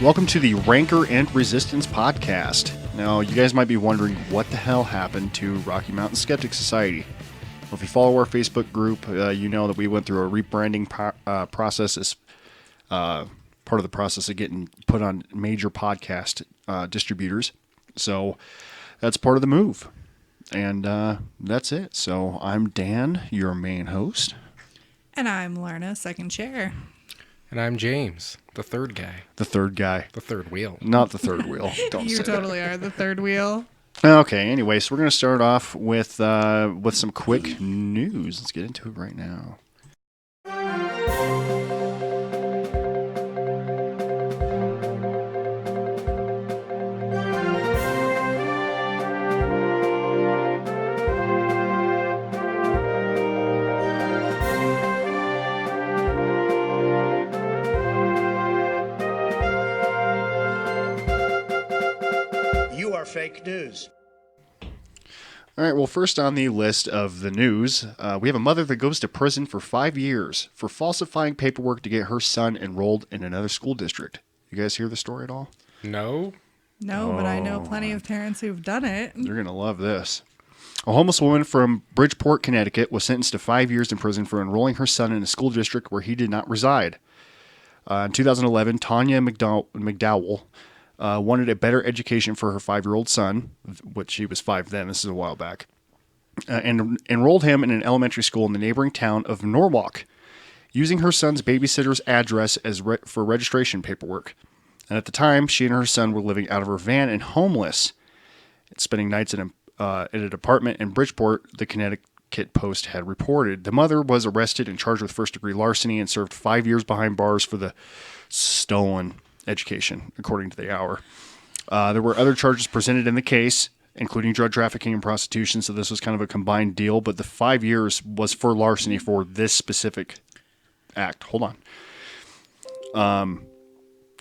Welcome to the Rancor and Resistance podcast. Now, you guys might be wondering what the hell happened to Rocky Mountain Skeptic Society. Well, if you follow our Facebook group, you know that we went through a rebranding process as part of the process of getting put on major podcast distributors. So that's part of the move. And that's it. So I'm Dan, your main host. And I'm Lorna, second chair. And I'm James, the third guy. The third guy. The third wheel. Not the third wheel. Don't You say totally are the third wheel. that. Okay, anyway, so we're going to start off with some quick news. Let's get into it right now. Fake news. All right, well, first on the list of the news, we have a mother that goes to prison for 5 years for falsifying paperwork to get her son enrolled in another school district. You guys hear the story at all? No. No, but I know plenty of parents who've done it. You're going to love this. A homeless woman from Bridgeport, Connecticut was sentenced to 5 years in prison for enrolling her son in a school district where he did not reside. In 2011, Tanya McDowell wanted a better education for her 5-year-old son, which she was 5 then, this is a while back, and enrolled him in an elementary school in the neighboring town of Norwalk, using her son's babysitter's address as for registration paperwork. And at the time, she and her son were living out of her van and homeless, spending nights in an apartment in Bridgeport, the Connecticut Post had reported. The mother was arrested and charged with first-degree larceny and served 5 years behind bars for the stolen education, according to the Hour. There were other charges presented in the case, including drug trafficking and prostitution, so this was kind of a combined deal, but the 5 years was for larceny for this specific act. Hold on.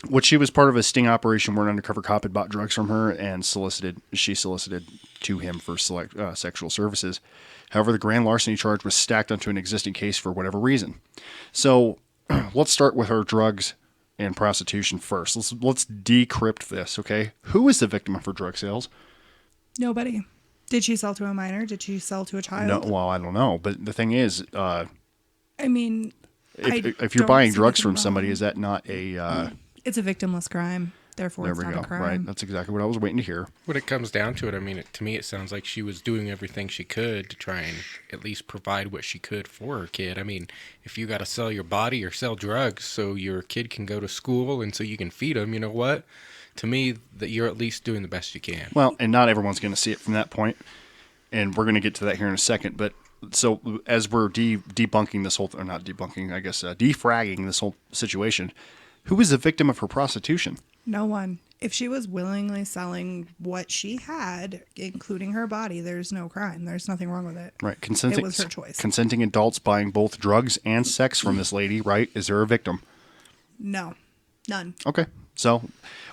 Which she was part of a sting operation where an undercover cop had bought drugs from her and she solicited to him for sexual services. However, the grand larceny charge was stacked onto an existing case for whatever reason. So let's start with her drugs and prostitution first. Let's decrypt this, okay? Who is the victim of her drug sales? Nobody. Did she sell to a minor? Did she sell to a child? No, well, I don't know. But the thing is, I mean, if you're buying drugs from somebody, is that not a... It's a victimless crime. Therefore, it's not a crime. Right. That's exactly what I was waiting to hear. When it comes down to it, I mean, to me, it sounds like she was doing everything she could to try and at least provide what she could for her kid. I mean, if you got to sell your body or sell drugs so your kid can go to school and so you can feed them, you know what? To me, that you're at least doing the best you can. Well, and not everyone's going to see it from that point, and we're going to get to that here in a second. But so as we're debunking this whole, or not debunking, I guess, defragging this whole situation, who is the victim of her prostitution? No one. If she was willingly selling what she had, including her body, there's no crime. There's nothing wrong with it. Right. It was her choice. Consenting adults buying both drugs and sex from this lady, right? Is there a victim? No. None. Okay. So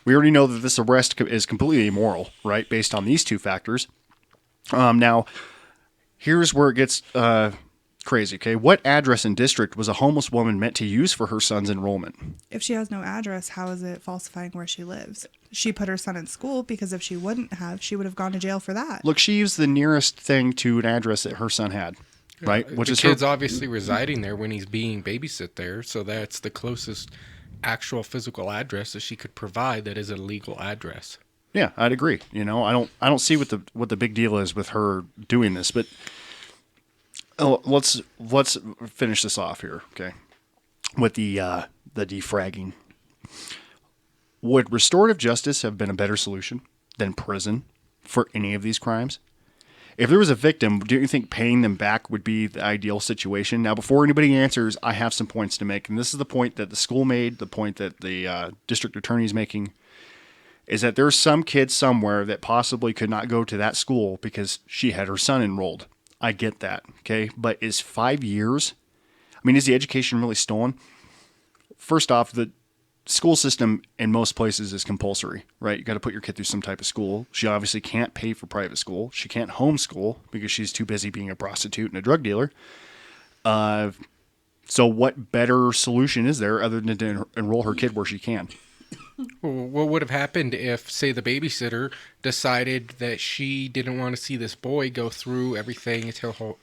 we already know that this arrest is completely immoral, right? Based on these two factors. Now, here's where it gets crazy, okay? What address and district was a homeless woman meant to use for her son's enrollment? If she has no address, how is it falsifying where she lives? She put her son in school because if she wouldn't have, she would have gone to jail for that. Look, she used the nearest thing to an address that her son had, right? Which is kid's obviously residing there when he's being babysit there, so that's the closest actual physical address that she could provide that is a legal address. Yeah, I'd agree. You know, I don't see what the big deal is with her doing this, but let's finish this off here, okay? With the defragging. Would restorative justice have been a better solution than prison for any of these crimes? If there was a victim, do you think paying them back would be the ideal situation? Now, before anybody answers, I have some points to make, and this is the point that the school made, the point that the district attorney is making, is that there's some kid somewhere that possibly could not go to that school because she had her son enrolled. I get that, okay? But is 5 years? I mean, is the education really stolen? First off, the school system in most places is compulsory, right? You got to put your kid through some type of school. She obviously can't pay for private school. She can't homeschool because she's too busy being a prostitute and a drug dealer. So what better solution is there other than to enroll her kid where she can? Well, what would have happened if, say, the babysitter decided that she didn't want to see this boy go through everything until,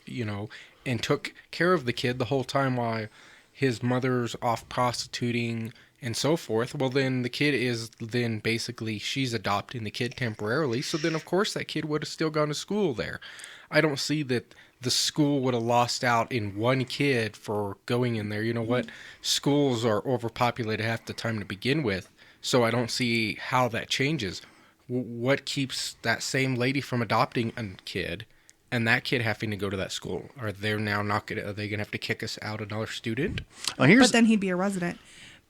and took care of the kid the whole time while his mother's off prostituting and so forth? Well, then the kid is then basically she's adopting the kid temporarily. So then, of course, that kid would have still gone to school there. I don't see that the school would have lost out in one kid for going in there. You know what? Schools are overpopulated half the time to begin with. So I don't see how that changes. What keeps that same lady from adopting a kid and that kid having to go to that school? Are they now not going to, are they going to have to kick us out another student? But then he'd be a resident.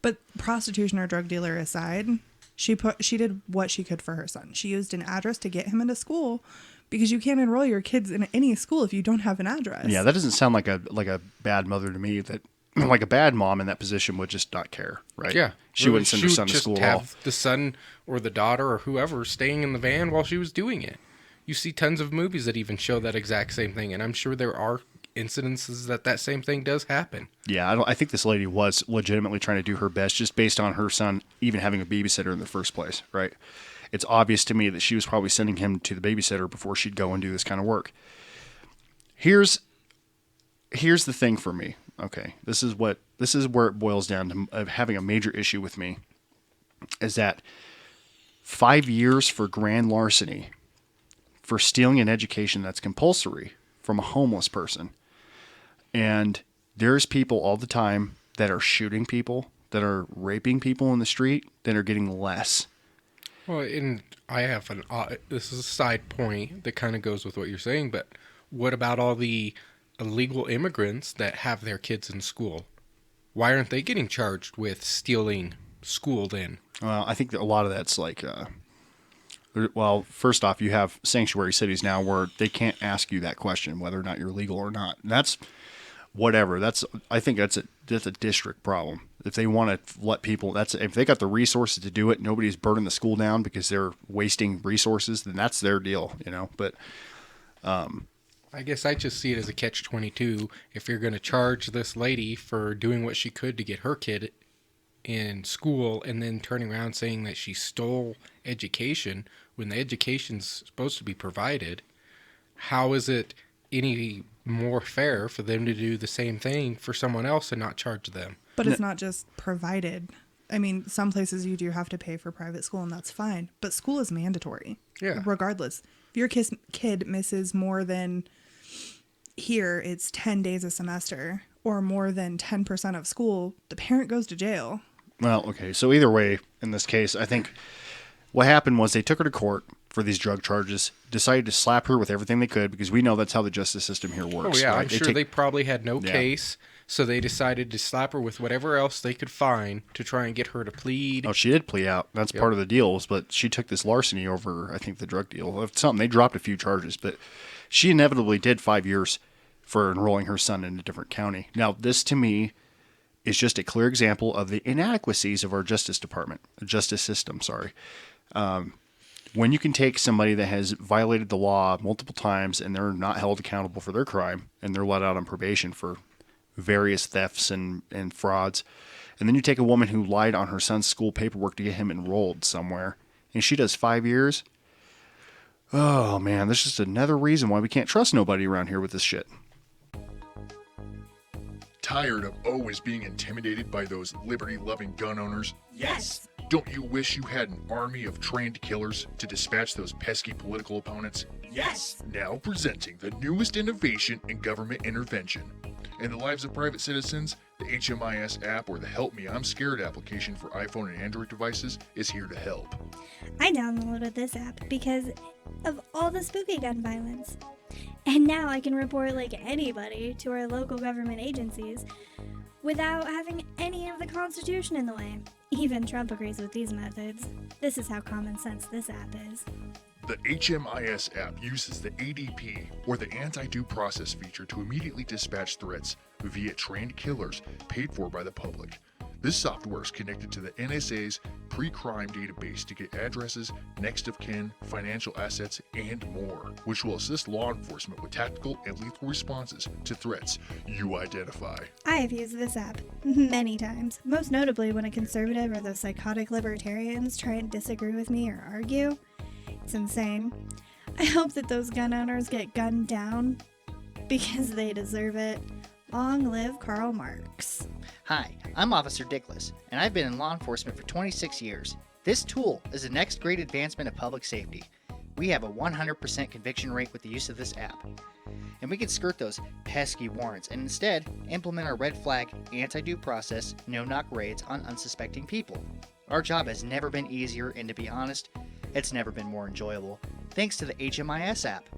But prostitution or drug dealer aside, she did what she could for her son. She used an address to get him into school because you can't enroll your kids in any school if you don't have an address. Yeah, that doesn't sound like a bad mother to me. That like a bad mom in that position would just not care, right? Yeah. She wouldn't send her son to school at all. The son or the daughter or whoever staying in the van while she was doing it. You see tons of movies that even show that exact same thing, and I'm sure there are incidences that same thing does happen. Yeah, I think this lady was legitimately trying to do her best just based on her son even having a babysitter in the first place, right? It's obvious to me that she was probably sending him to the babysitter before she'd go and do this kind of work. Here's the thing for me. Okay, this is where it boils down to having a major issue with me, is that 5 years for grand larceny, for stealing an education that's compulsory from a homeless person. And there's people all the time that are shooting people, that are raping people in the street, that are getting less. Well, and I have this is a side point that kind of goes with what you're saying, but what about all the illegal immigrants that have their kids in school? Why aren't they getting charged with stealing school then? Well, I think that a lot of that's like, well, first off, you have sanctuary cities now where they can't ask you that question, whether or not you're legal or not. And that's whatever. I think that's a district problem. If they want to let people, if they got the resources to do it, nobody's burning the school down because they're wasting resources, then that's their deal, But I guess I just see it as a catch-22. If you're going to charge this lady for doing what she could to get her kid in school and then turning around saying that she stole education when the education's supposed to be provided, how is it any more fair for them to do the same thing for someone else and not charge them? But it's not just provided. I mean, some places you do have to pay for private school, and that's fine. But school is mandatory. Yeah. Regardless. If your kid misses more than, here, it's 10 days a semester, or more than 10% of school, the parent goes to jail. Well, okay. So either way, in this case, I think what happened was they took her to court for these drug charges, decided to slap her with everything they could, because we know that's how the justice system here works. Oh, yeah. Right? I'm sure they probably had no case, so they decided to slap her with whatever else they could find to try and get her to plead. Oh, she did plea out. That's part of the deal, but she took this larceny over, I think, the drug deal. It's something. They dropped a few charges, but she inevitably did 5 years for enrolling her son in a different county. Now, this to me is just a clear example of the inadequacies of our justice system. When you can take somebody that has violated the law multiple times and they're not held accountable for their crime and they're let out on probation for various thefts and frauds, and then you take a woman who lied on her son's school paperwork to get him enrolled somewhere and she does 5 years, oh man, there's just another reason why we can't trust nobody around here with this shit. Tired of always being intimidated by those liberty-loving gun owners? Yes. Don't you wish you had an army of trained killers to dispatch those pesky political opponents? Yes. Now presenting the newest innovation in government intervention. In the lives of private citizens, the HMIS app or the Help Me I'm Scared application for iPhone and Android devices is here to help. I downloaded this app because of all the spooky gun violence. And now I can report like anybody to our local government agencies without having any of the Constitution in the way. Even Trump agrees with these methods. This is how common sense this app is. The HMIS app uses the ADP, or the Anti-Due Process feature, to immediately dispatch threats via trained killers paid for by the public. This software is connected to the NSA's pre-crime database to get addresses, next of kin, financial assets, and more, which will assist law enforcement with tactical and lethal responses to threats you identify. I have used this app many times, most notably when a conservative or those psychotic libertarians try and disagree with me or argue. It's insane. I hope that those gun owners get gunned down because they deserve it. Long live Karl Marx. Hi, I'm Officer Dickless, and I've been in law enforcement for 26 years. This tool is the next great advancement of public safety. We have a 100% conviction rate with the use of this app. And we can skirt those pesky warrants and instead implement our red flag, anti-due process, no-knock raids on unsuspecting people. Our job has never been easier, and to be honest, it's never been more enjoyable, thanks to the HMIS app.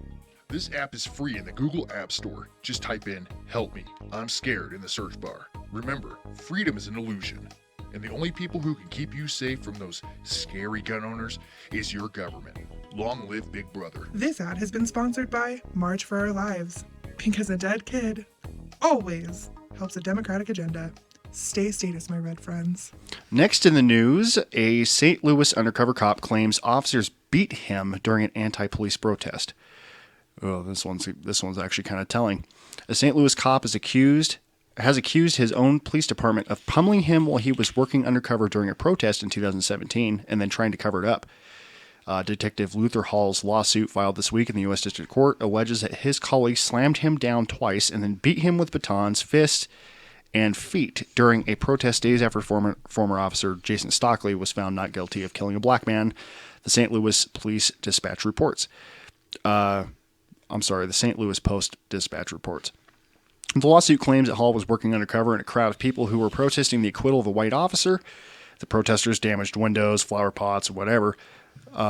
This app is free in the Google App Store. Just type in, "Help me, I'm scared" in the search bar. Remember, freedom is an illusion, and the only people who can keep you safe from those scary gun owners is your government. Long live Big Brother. This ad has been sponsored by March for Our Lives, because a dead kid always helps a democratic agenda. Stay status, my red friends. Next in the news, a St. Louis undercover cop claims officers beat him during an anti-police protest. Oh, this one's actually kind of telling. A St. Louis cop has accused his own police department of pummeling him while he was working undercover during a protest in 2017 and then trying to cover it up. Detective Luther Hall's lawsuit filed this week in the U.S. District Court alleges that his colleagues slammed him down twice and then beat him with batons, fists, and feet during a protest days after former officer Jason Stockley was found not guilty of killing a black man, the St. Louis Police Dispatch reports. The St. Louis Post-Dispatch reports. The lawsuit claims that Hall was working undercover in a crowd of people who were protesting the acquittal of a white officer. The protesters damaged windows, flower pots, whatever.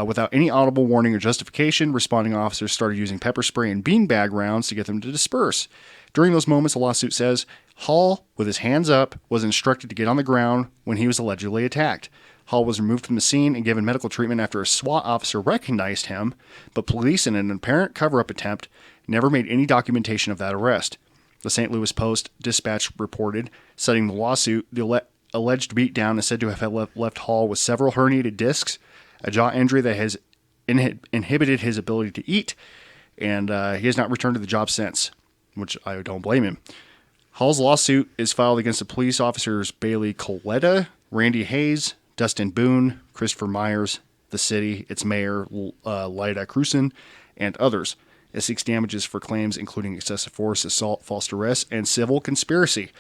Without any audible warning or justification, responding officers started using pepper spray and beanbag rounds to get them to disperse. During those moments, the lawsuit says, Hall, with his hands up, was instructed to get on the ground when he was allegedly attacked. Hall was removed from the scene and given medical treatment after a SWAT officer recognized him, but police, in an apparent cover-up attempt, never made any documentation of that arrest. The St. Louis Post-Dispatch reported, citing the lawsuit, the alleged beatdown is said to have left Hall with several herniated discs, a jaw injury that has inhibited his ability to eat, and he has not returned to the job since, which I don't blame him. Hall's lawsuit is filed against the police officers Bailey Coletta, Randy Hayes, Dustin Boone, Christopher Myers, the city, its mayor, Lyda Cruson, and others. It seeks damages for claims including excessive force, assault, false arrest, and civil conspiracy.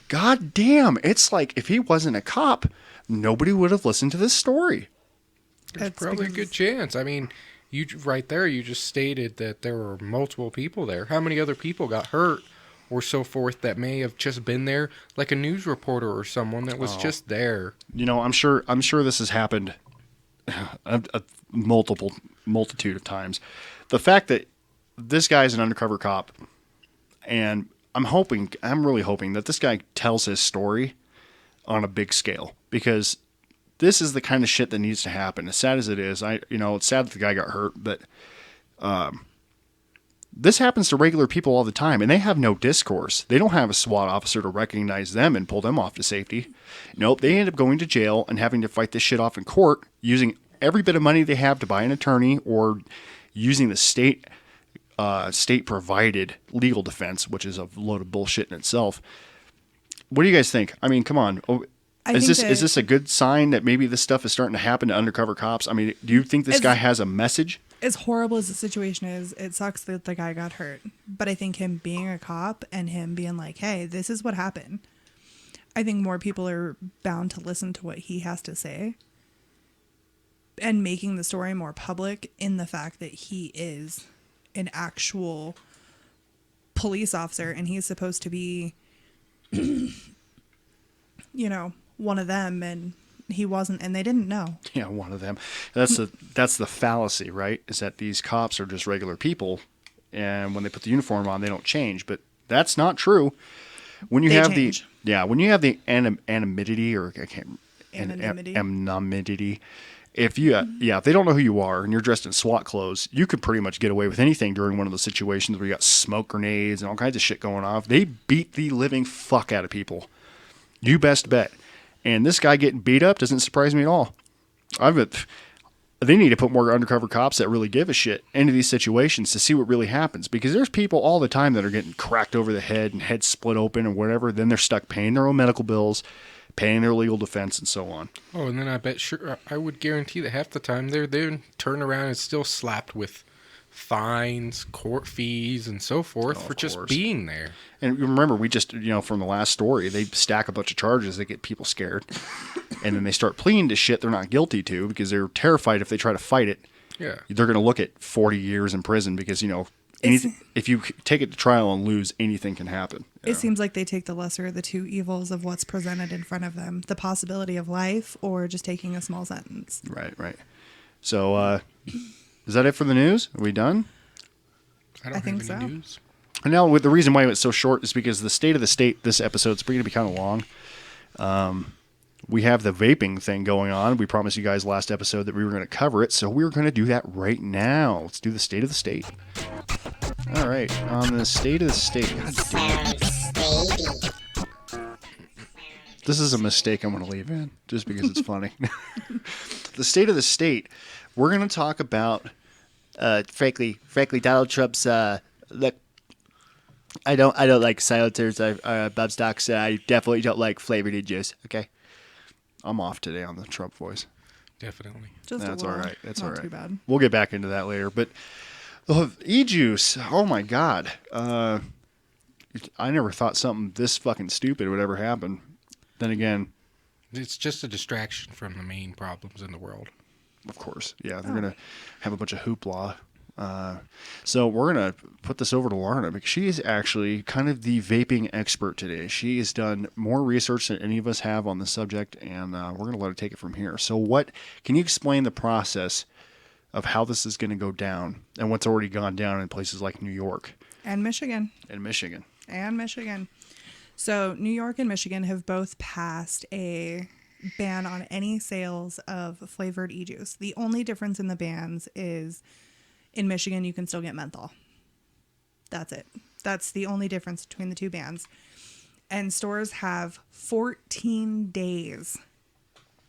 God damn, it's like if he wasn't a cop, nobody would have listened to this story. There's probably a good chance. I mean, you right there, you just stated that there were multiple people there. How many other people got hurt or so forth that may have just been there, like a news reporter or someone that was just there? You know, I'm sure this has happened a multitude of times. The fact that this guy is an undercover cop, and I'm really hoping that this guy tells his story on a big scale, because this is the kind of shit that needs to happen. As sad as it is, it's sad that the guy got hurt, but this happens to regular people all the time, and they have no discourse. They don't have a SWAT officer to recognize them and pull them off to safety. Nope, they end up going to jail and having to fight this shit off in court, using every bit of money they have to buy an attorney, or using the state-provided legal defense, which is a load of bullshit in itself. What do you guys think? I mean, come on. Is this a good sign that maybe this stuff is starting to happen to undercover cops? I mean, do you think this guy has a message? As horrible as the situation is, it sucks that the guy got hurt. But I think him being a cop and him being like, hey, this is what happened, I think more people are bound to listen to what he has to say, and making the story more public in the fact that he is an actual police officer and he's supposed to be, one of them, and he wasn't, and they didn't know. Yeah, one of them. That's the fallacy, right? Is that these cops are just regular people, and when they put the uniform on, they don't change. But that's not true. When you have the anonymity, or anonymity. If they don't know who you are and you're dressed in SWAT clothes, you could pretty much get away with anything during one of those situations where you got smoke grenades and all kinds of shit going off. They beat the living fuck out of people. You best bet. And this guy getting beat up doesn't surprise me at all. They need to put more undercover cops that really give a shit into these situations to see what really happens. Because there's people all the time that are getting cracked over the head and heads split open or whatever. Then they're stuck paying their own medical bills, paying their legal defense, and so on. Oh, and then I would guarantee that half the time they're turn around and still slapped with fines, court fees, and so forth for just being there. And remember, we just, from the last story, they stack a bunch of charges that get people scared. And then they start pleading to shit they're not guilty to because they're terrified if they try to fight it. Yeah. They're going to look at 40 years in prison because, if you take it to trial and lose, anything can happen. It seems like they take the lesser of the two evils of what's presented in front of them. The possibility of life or just taking a small sentence. Right. So, is that it for the news? Are we done? I think so. News. And now, with the reason why it's so short is because the state of the state, this episode's going to be kind of long. We have the vaping thing going on. We promised you guys last episode that we were going to cover it, so we're going to do that right now. Let's do the state of the state. All right, on the state of the state. This is a mistake I'm going to leave in just because it's funny. The state of the state. We're going to talk about, frankly, Donald Trump's. Look, I don't like silencers. Bob Stocks. I definitely don't like flavored juice. Okay, I'm off today on the Trump voice. Definitely. That's all right. That's all right. Not too bad. We'll get back into that later. But e-juice. Oh my God. I never thought something this fucking stupid would ever happen. Then again, it's just a distraction from the main problems in the world. Of course. Yeah, they're going to have a bunch of hoopla. So we're going to put this over to Lorna because she is actually kind of the vaping expert today. She has done more research than any of us have on the subject, and we're going to let her take it from here. So can you explain the process of how this is going to go down and what's already gone down in places like New York? And Michigan. So New York and Michigan have both passed a ban on any sales of flavored e-juice. The only difference in the bans is in Michigan you can still get menthol. That's it. That's the only difference between the two bans. And stores have 14 days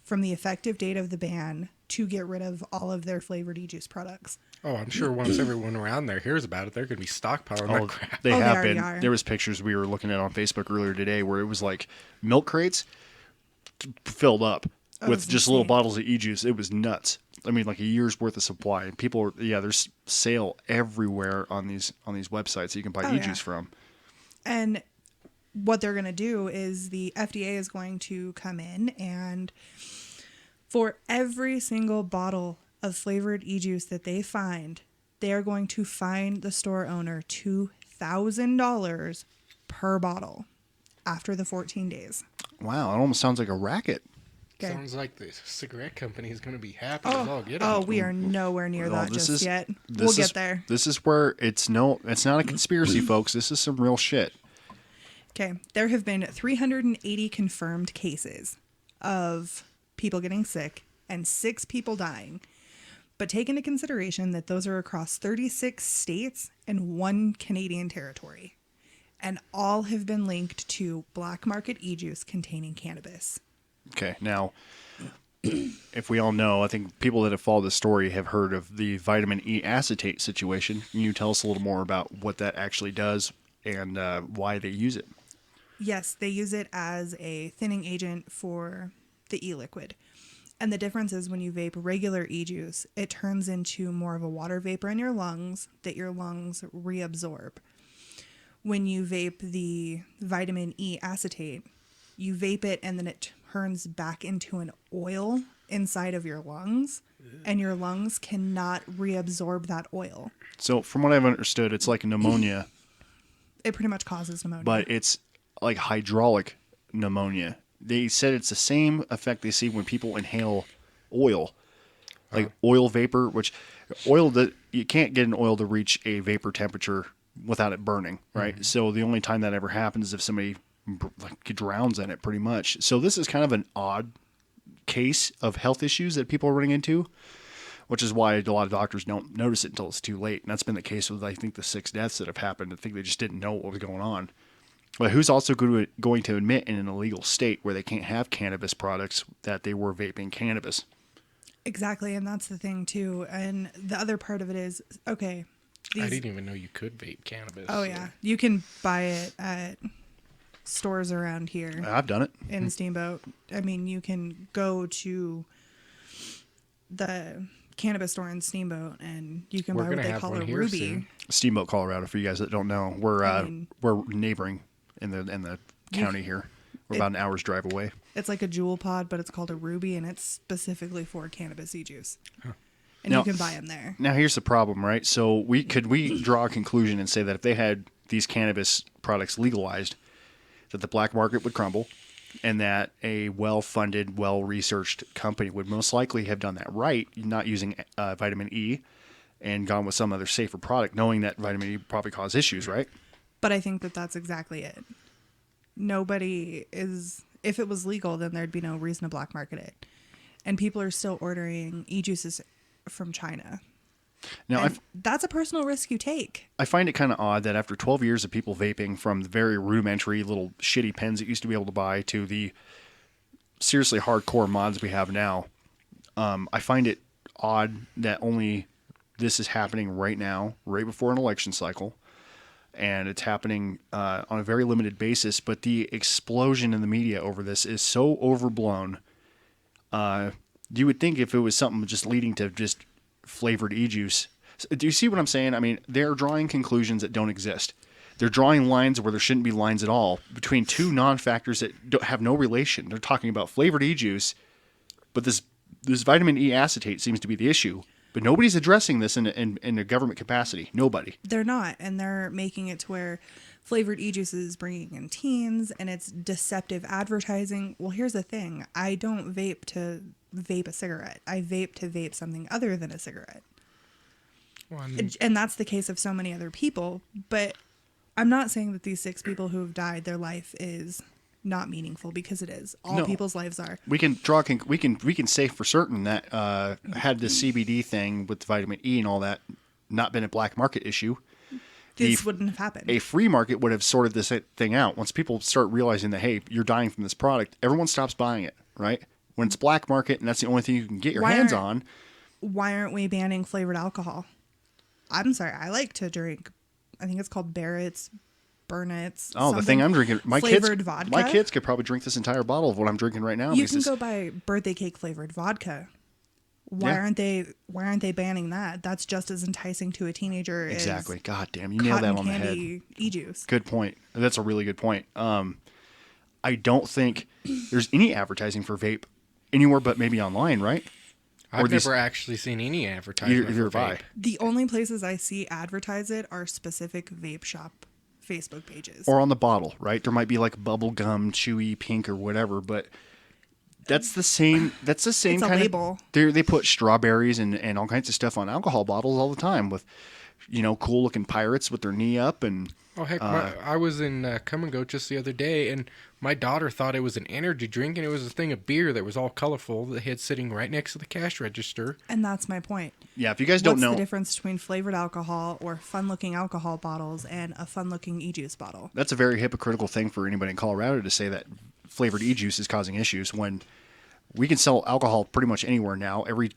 from the effective date of the ban to get rid of all of their flavored e-juice products. Oh, I'm sure once everyone around there hears about it, they're going to be stockpiling that crap. They have already been. are. There was pictures we were looking at on Facebook earlier today where it was like milk crates filled up with just little bottles of e-juice. It was nuts. I mean, like a year's worth of supply. And people, there's sale everywhere on these websites that you can buy e-juice from. And what they're going to do is the FDA is going to come in and for every single bottle of flavored e-juice that they find, they are going to fine the store owner $2,000 per bottle after the 14 days. Wow, it almost sounds like a racket. Okay. Sounds like the cigarette company is going to be happy as all get Oh, out. we are nowhere near that just yet. We'll get there. This is where it's not a conspiracy, folks. This is some real shit. Okay. There have been 380 confirmed cases of people getting sick and 6 people dying. But take into consideration that those are across 36 states and 1 Canadian territory. And all have been linked to black market e-juice containing cannabis. Okay, now, if we all know, I think people that have followed the story have heard of the vitamin E acetate situation. Can you tell us a little more about what that actually does and why they use it? Yes, they use it as a thinning agent for the e-liquid. And the difference is when you vape regular e-juice, it turns into more of a water vapor in your lungs that your lungs reabsorb. When you vape the vitamin E acetate, you vape it and then it turns back into an oil inside of your lungs, and your lungs cannot reabsorb that oil. So from what I've understood, it's like pneumonia. It pretty much causes pneumonia. But it's like hydraulic pneumonia. They said it's the same effect they see when people inhale oil, like oil vapor, which oil that you can't get an oil to reach a vapor temperature without it burning, right? Mm-hmm. So the only time that ever happens is if somebody drowns in it, pretty much. So this is kind of an odd case of health issues that people are running into, which is why a lot of doctors don't notice it until it's too late. And that's been the case with, I think, the 6 deaths that have happened. I think they just didn't know what was going on. But who's also going to admit in an illegal state where they can't have cannabis products that they were vaping cannabis? Exactly, and that's the thing too. And the other part of it is, okay, I didn't even know you could vape cannabis. Oh yeah, you can buy it at stores around here I've done it. in Steamboat. I mean, you can go to the cannabis store in Steamboat and you can We're buy what gonna they have call one a here ruby. soon. Steamboat, Colorado. For you guys that don't know, we're I mean- we're neighboring in the county here. We're about an hour's drive away. It's like a jewel pod, but it's called a ruby, and it's specifically for cannabis e-juice. And Now- you can buy them there. Now here's the problem, right? So we draw a conclusion and say that if they had these cannabis products legalized, that the black market would crumble, and that a well-funded, well-researched company would most likely have done that right, not using vitamin E, and gone with some other safer product, knowing that vitamin E probably cause issues, right? But I think that that's exactly it. Nobody is. If it was legal, then there'd be no reason to black market it. And people are still ordering e-juices from China. Now, And that's a personal risk you take. I find it kind of odd that after 12 years of people vaping, from the very rudimentary little shitty pens that you used to be able to buy to the seriously hardcore mods we have now, I find it odd that only this is happening right now, right before an election cycle, and it's happening on a very limited basis. But the explosion in the media over this is so overblown. You would think if it was something just leading to just flavored e-juice. Do you see what I'm saying? I mean, they're drawing conclusions that don't exist. They're drawing lines where there shouldn't be lines at all between two non-factors that don't have no relation. They're talking about flavored e-juice, but this vitamin E acetate seems to be the issue. But nobody's addressing this in a government capacity. Nobody. They're not, and they're making it to where flavored e-juice is bringing in teens, and it's deceptive advertising. Well, here's the thing. I don't vape to vape a cigarette. I vape to vape something other than a cigarette. And that's the case of so many other people. But I'm not saying that these 6 people who have died, their life is not meaningful, because it is. All No. people's lives are. We can we can say for certain that had the CBD thing with vitamin E and all that not been a black market issue, This wouldn't have happened. a free market would have sorted this thing out. Once people start realizing that, hey, you're dying from this product, everyone stops buying it, right? When it's black market and that's the only thing you can get your hands on. Why aren't we banning flavored alcohol? I'm sorry. I like to drink, I think it's called Barrett's, Burnett's. Oh, the something. thing I'm drinking, Flavored vodka. My kids could probably drink this entire bottle of what I'm drinking right now. You because can it's- go buy birthday cake flavored vodka. Why Yeah. aren't they banning that? That's just as enticing to a teenager Exactly. as God damn, you nailed that cotton on the head. candy e-juice. Good point. That's a really good point. I don't think there's any advertising for vape anywhere but maybe online, right? I've Or these- never actually seen any advertisement Either for have I. vape. The only places I see advertise it are specific vape shop Facebook pages. Or on the bottle, right? There might be like bubble gum, chewy, pink, or whatever, but that's the same. That's the same It's a kind label. of. They put strawberries and all kinds of stuff on alcohol bottles all the time with, cool looking pirates with their knee up and. Oh heck, I was in Come and Go just the other day, and my daughter thought it was an energy drink, and it was a thing of beer that was all colorful that they had sitting right next to the cash register. And that's my point. Yeah, if you guys don't What's know, the difference between flavored alcohol or fun-looking alcohol bottles and a fun-looking e-juice bottle? that's a very hypocritical thing for anybody in Colorado to say that flavored e-juice is causing issues when we can sell alcohol pretty much anywhere now. Every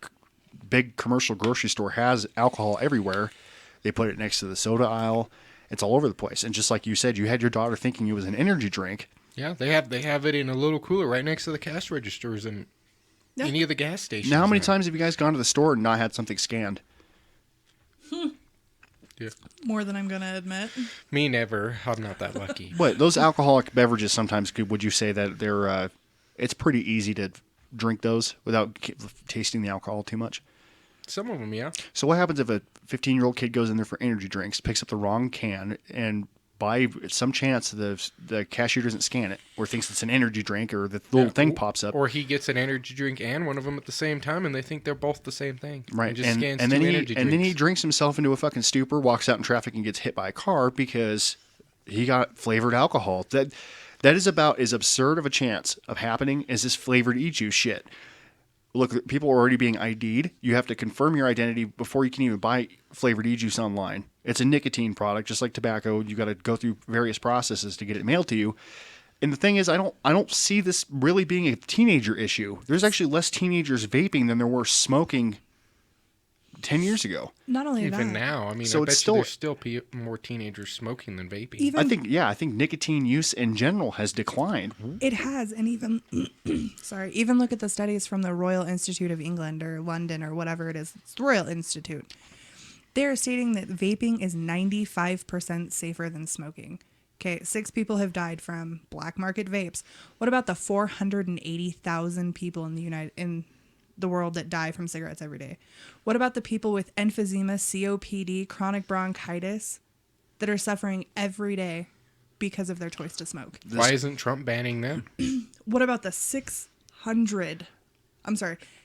big commercial grocery store has alcohol everywhere. They put it next to the soda aisle. It's all over the place. And just like you said, you had your daughter thinking it was an energy drink. Yeah, they have it in a little cooler right next to the cash registers and any of the gas stations. Now, how many times have you guys gone to the store and not had something scanned? Yeah. More than I'm going to admit. Me never. I'm not that lucky. What, those alcoholic beverages sometimes, would you say that they're, it's pretty easy to drink those without tasting the alcohol too much? Some of them, yeah. So what happens if a 15-year-old kid goes in there for energy drinks, picks up the wrong can, and by some chance the cashier doesn't scan it or thinks it's an energy drink or the little thing pops up? Or he gets an energy drink and one of them at the same time, and they think they're both the same thing. Right, Just scans and two then energy and then he drinks. drinks himself into a fucking stupor, walks out in traffic, and gets hit by a car because he got flavored alcohol. That is about as absurd of a chance of happening as this flavored e-juice shit. Look, people are already being ID'd. You have to confirm your identity before you can even buy flavored e-juice online. It's a nicotine product, just like tobacco. You got to go through various processes to get it mailed to you. And the thing is, I don't see this really being a teenager issue. There's actually less teenagers vaping than there were smoking 10 years ago. Not only Even that, now, I mean, So I it's bet still- you there's still more teenagers smoking than vaping. even I think nicotine use in general has declined. it has, and even sorry, even look at the studies from the Royal Institute of England or London or whatever it is. It's the Royal Institute. They're stating that vaping is 95% safer than smoking. Okay, 6 people have died from black market vapes. What about the 480,000 people in the world that die from cigarettes every day? What about the people with emphysema, COPD, chronic bronchitis that are suffering every day because of their choice to smoke? Why isn't Trump banning them? What about the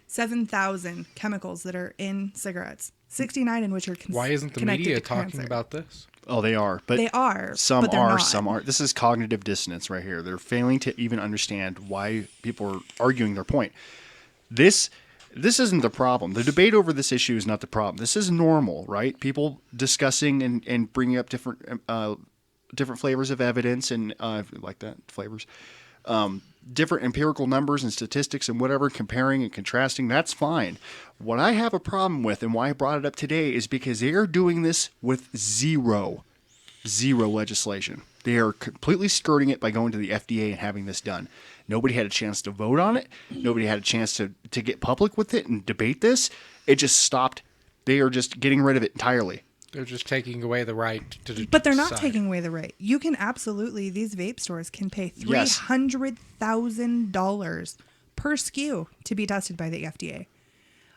7,000 chemicals that are in cigarettes? 69 in which are Why isn't the connected media to talking cancer. about this? Oh, they are. But They are. Some but they're are, not. some aren't. This is cognitive dissonance right here. They're failing to even understand why people are arguing their point. This isn't the problem. The debate over this issue is not the problem. This is normal, right? People discussing and bringing up different flavors of evidence and like that, flavors. Different empirical numbers and statistics and whatever, comparing and contrasting, that's fine. What I have a problem with and why I brought it up today is because they are doing this with zero legislation. They are completely skirting it by going to the FDA and having this done. Nobody had a chance to vote on it. Nobody had a chance to get public with it and debate this. It just stopped. They are just getting rid of it entirely. They're just taking away the right to But they're not decide. taking away the right. You can absolutely, these vape stores can pay Yes. $300,000 per SKU to be tested by the FDA.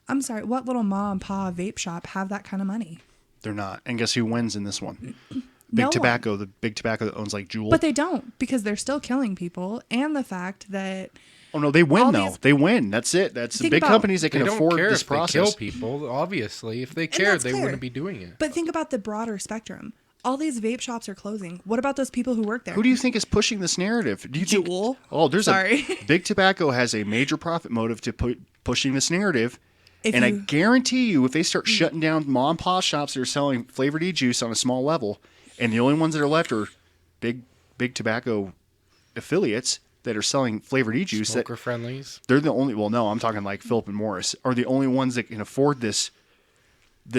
I'm sorry, what little mom and pa vape shop have that kind of money? They're not. And guess who wins in this one? No one. The big tobacco that owns like Juul. But they don't, because they're still killing people. And the fact that Oh no, they win all though. these- They win. That's it. That's the Think big about- companies that They can don't afford care this if process. they kill people. Obviously, if they cared, that's they clear. wouldn't be doing it. But think about the broader spectrum. All these vape shops are closing. What about those people who work there? Who do you think is pushing this narrative? Do you think? Juul? Oh, there's Sorry. Big Tobacco has a major profit motive to pushing this narrative. If And I you- guarantee you, if they start shutting down mom and pop shops that are selling flavored e-juice on a small level, and the only ones that are left are big Tobacco affiliates that are selling flavored e-juice, that Smoker friendlies. they're the only. Well, no, I'm talking like Philip and Morris are the only ones that can afford this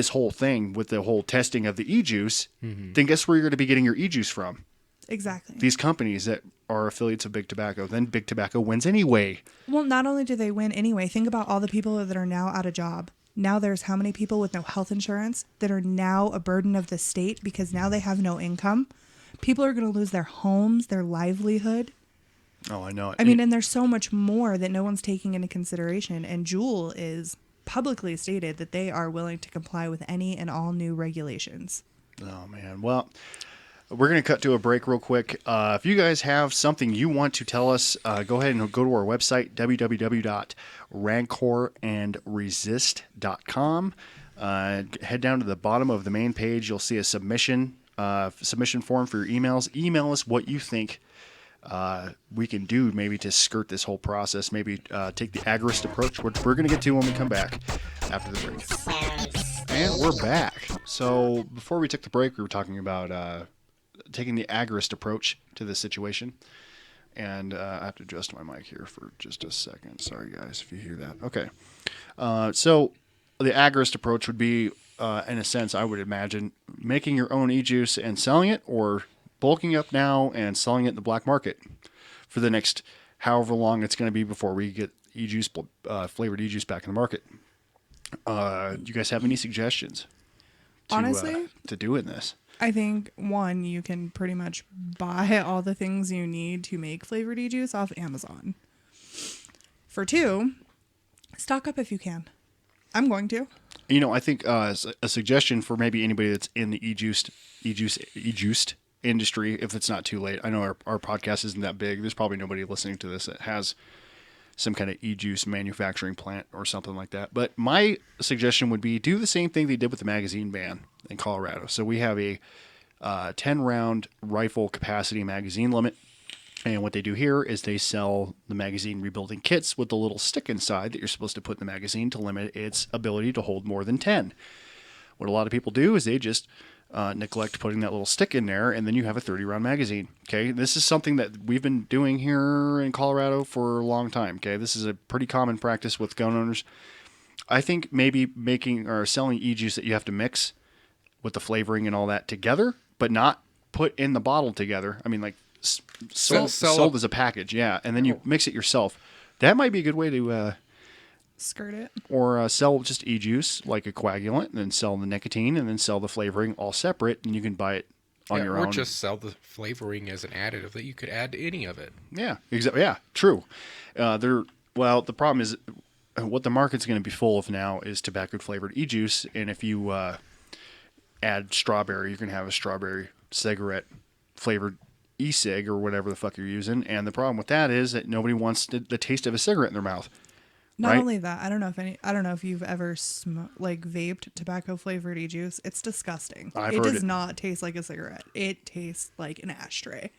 whole thing with the whole testing of the e-juice. Then guess where you're going to be getting your e-juice from? Exactly. These companies that are affiliates of Big Tobacco. Then Big Tobacco wins anyway. Well, not only do they win anyway, think about all the people that are now out of job. Now there's how many people with no health insurance that are now a burden of the state because now they have no income. People are going to lose their homes, their livelihood. Oh, I know it. I mean, and there's so much more that no one's taking into consideration. And Juul is publicly stated that they are willing to comply with any and all new regulations. Oh, man. Well, we're going to cut to a break real quick. If you guys have something you want to tell us, go ahead and go to our website, www.rancorandresist.com. Head down to the bottom of the main page. You'll see a submission form for your emails. Email us what you think we can do maybe to skirt this whole process, maybe take the agorist approach, which we're going to get to when we come back after the break. And we're back. So before we took the break, we were talking about taking the agorist approach to this situation. And I have to adjust my mic here for just a second. Sorry, guys, if you hear that. Okay. So the agorist approach would be, in a sense, I would imagine, making your own e-juice and selling it, or bulking up now and selling it in the black market for the next however long it's going to be before we get e-juice, flavored e-juice back in the market. Do you guys have any suggestions Honestly, to doing this? I think, one, you can pretty much buy all the things you need to make flavored e-juice off Amazon. For two, stock up if you can. I'm going to. You know, I think a suggestion for maybe anybody that's in the e-juiced industry, if it's not too late. I know our podcast isn't that big. There's probably nobody listening to this that has some kind of e-juice manufacturing plant or something like that. But my suggestion would be do the same thing they did with the magazine ban in Colorado. So we have a 10-round rifle capacity magazine limit. And what they do here is they sell the magazine rebuilding kits with a little stick inside that you're supposed to put in the magazine to limit its ability to hold more than 10. What a lot of people do is they just neglect putting that little stick in there, and then you have a 30-round magazine. Okay, this is something that we've been doing here in Colorado for a long time. Okay, this is a pretty common practice with gun owners. I think maybe making or selling e-juice that you have to mix with the flavoring and all that together, but not put in the bottle together. I mean, like sold as a package, yeah, and then you mix it yourself. That might be a good way to skirt it. Or sell just e-juice like a coagulant, and then sell the nicotine, and then sell the flavoring all separate, and you can buy it on your own. Or just sell the flavoring as an additive that you could add to any of it. Yeah, exactly. Yeah, true. Well, the problem is what the market's going to be full of now is tobacco-flavored e-juice, and if you add strawberry, you're going to have a strawberry cigarette-flavored e-cig or whatever the fuck you're using, and the problem with that is that nobody wants the taste of a cigarette in their mouth. Not right? only that, I don't know if you've ever vaped tobacco flavored e-juice. It's disgusting. It does not taste like a cigarette. It tastes like an ashtray.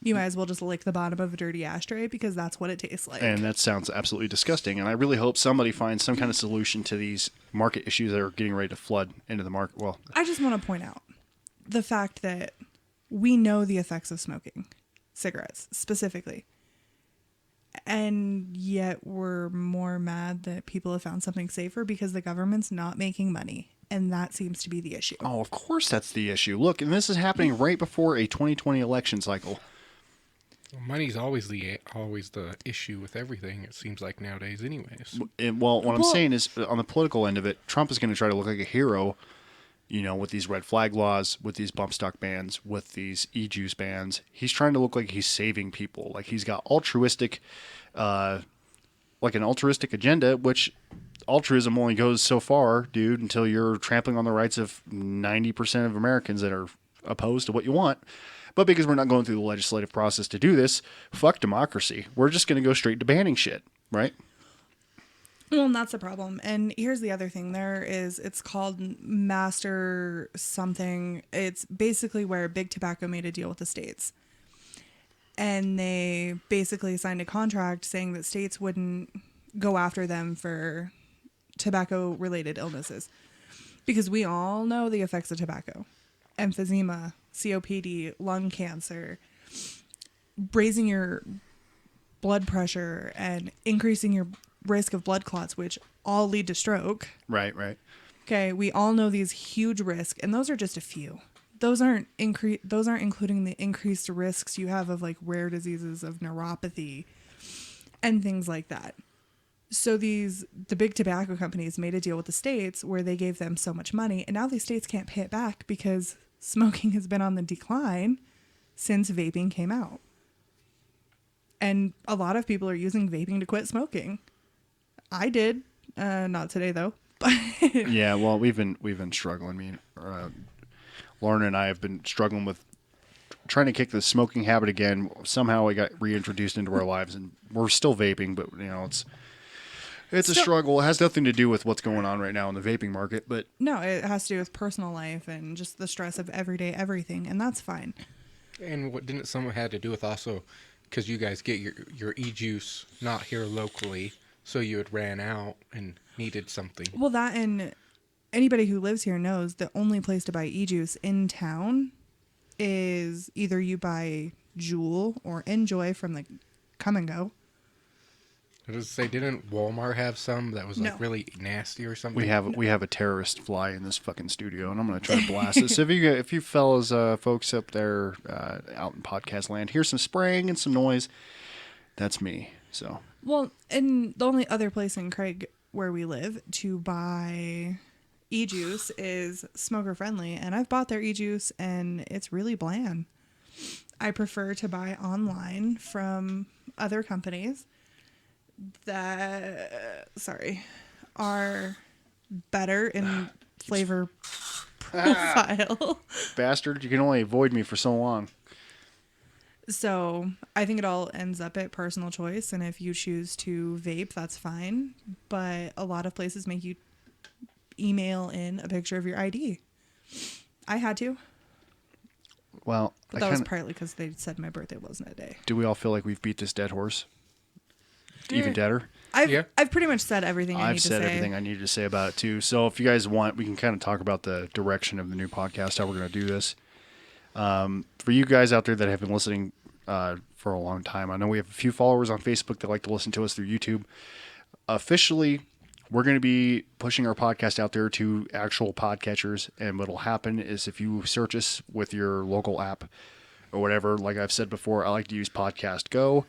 You might as well just lick the bottom of a dirty ashtray because that's what it tastes like. And that sounds absolutely disgusting. And I really hope somebody finds some kind of solution to these market issues that are getting ready to flood into the market. Well, I just want to point out the fact that we know the effects of smoking cigarettes specifically. And yet we're more mad that people have found something safer because the government's not making money. And that seems to be the issue. Oh, of course that's the issue. Look, and this is happening right before a 2020 election cycle. Well, money's always the issue with everything, it seems like nowadays anyways. What I'm saying is, on the political end of it, Trump is going to try to look like a hero, with these red flag laws, with these bump stock bans, with these e-juice bans. He's trying to look like he's saving people. Like he's got an altruistic agenda, which altruism only goes so far, dude, until you're trampling on the rights of 90% of Americans that are opposed to what you want. But because we're not going through the legislative process to do this, fuck democracy. We're just going to go straight to banning shit, right? Well, and that's the problem. And here's the other thing. It's called Master something. It's basically where Big Tobacco made a deal with the states. And they basically signed a contract saying that states wouldn't go after them for tobacco-related illnesses. Because we all know the effects of tobacco. Emphysema, COPD, lung cancer, raising your blood pressure, and increasing your risk of blood clots, which all lead to stroke. Right. Okay, we all know these huge risks, and those are just a few. Those aren't including the increased risks you have of like rare diseases of neuropathy and things like that. So the big tobacco companies made a deal with the states where they gave them so much money, and now these states can't pay it back because smoking has been on the decline since vaping came out. And a lot of people are using vaping to quit smoking. I did, not today though. But Yeah, well, we've been struggling. I mean, Lauren and I have been struggling with trying to kick the smoking habit again. Somehow it got reintroduced into our lives, and we're still vaping, but it's a struggle. It has nothing to do with what's going on right now in the vaping market, but no, it has to do with personal life and just the stress of everyday everything, and that's fine. And what didn't some had to do with also, because you guys get your e-juice not here locally, so you had ran out and needed something. Well, that, and anybody who lives here knows the only place to buy e-juice in town is either you buy Jewel or Enjoy from the Come and Go. I was say, didn't Walmart have some that was like No. really nasty or something? we have a terrorist fly in this fucking studio, and I'm going to try to blast it. So if you fellas, folks up there out in podcast land, hear some spraying and some noise, that's me. So Well, and the only other place in Craig where we live to buy e-juice is smoker friendly, and I've bought their e-juice and it's really bland. I prefer to buy online from other companies that are better in flavor profile. bastard, you can only avoid me for so long. So I think it all ends up at personal choice, and if you choose to vape, that's fine. But a lot of places make you email in a picture of your ID. I had to, Well, but that was partly because they said my birthday wasn't a day. do we all feel like we've beat this dead horse? Even deader? I've pretty much said everything I need I've to said say. everything I needed to say about it too. So if you guys want, we can kind of talk about the direction of the new podcast, how we're going to do this. For you guys out there that have been listening for a long time, I know we have a few followers on Facebook that like to listen to us through YouTube. Officially, we're going to be pushing our podcast out there to actual podcatchers, and what'll happen is if you search us with your local app or whatever, like I've said before, I like to use Podcast Go.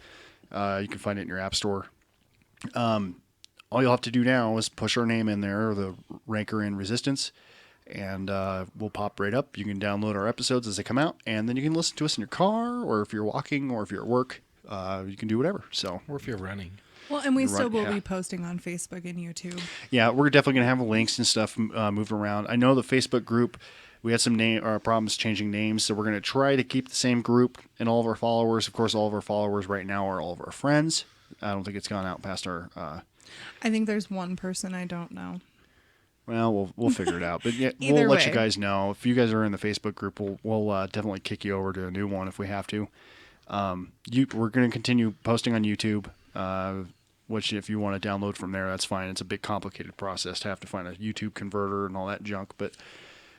You can find it in your app store. All you'll have to do now is push our name in there, the Ranker in Resistance, and we'll pop right up. You can download our episodes as they come out, and then you can listen to us in your car, or if you're walking, or if you're at work. You can do whatever. So, Or if you're running. Well, and we still will yeah. be posting on Facebook and YouTube. yeah, we're definitely going to have links and stuff moved around. I know the Facebook group, we had some problems changing names, so we're going to try to keep the same group and all of our followers. Of course, all of our followers right now are all of our friends. I don't think it's gone out past our... I think there's one person I don't know. Well, we'll figure it out. But yeah, we'll Either let you way. guys know. If you guys are in the Facebook group, we'll definitely kick you over to a new one if we have to. We're going to continue posting on YouTube, which if you want to download from there, that's fine. It's a big complicated process to have to find a YouTube converter and all that junk.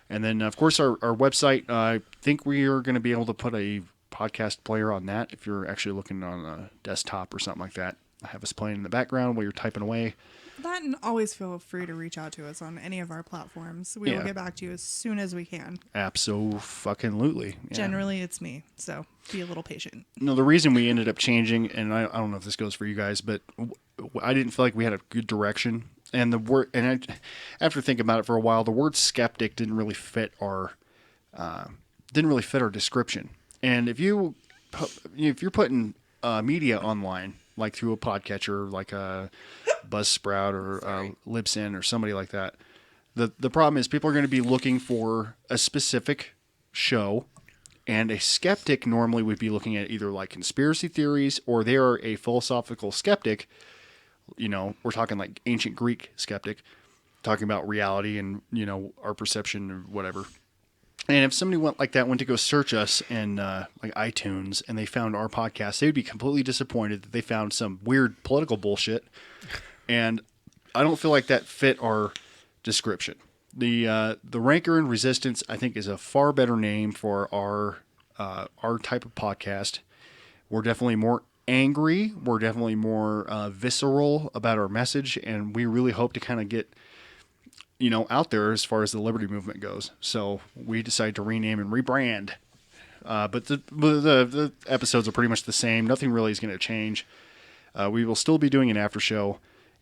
And then, of course, our website, I think we are going to be able to put a podcast player on that if you're actually looking on a desktop or something like that. Have us playing in the background while you're typing away. That, and always feel free to reach out to us on any of our platforms. We will Yeah. get back to you as soon as we can. Absolutely. Yeah. Generally, it's me, so be a little patient. No, the reason we ended up changing, and I don't know if this goes for you guys, but I didn't feel like we had a good direction. And the word, after thinking about it for a while, the word skeptic didn't really fit our description. And if you're putting media online, like through a podcatcher, like a Buzzsprout or Libsyn or somebody like that, the problem is people are going to be looking for a specific show. And a skeptic normally would be looking at either like conspiracy theories, or they are a philosophical skeptic. You know, we're talking like ancient Greek skeptic, talking about reality and, our perception or whatever. And if somebody went to go search us in like iTunes and they found our podcast, they would be completely disappointed that they found some weird political bullshit. And I don't feel like that fit our description. The Ranker and Resistance, I think, is a far better name for our type of podcast. We're definitely more angry. We're definitely more visceral about our message, and we really hope to kind of get out there as far as the liberty movement goes. So we decided to rename and rebrand. But the episodes are pretty much the same. Nothing really is going to change. We will still be doing an after show.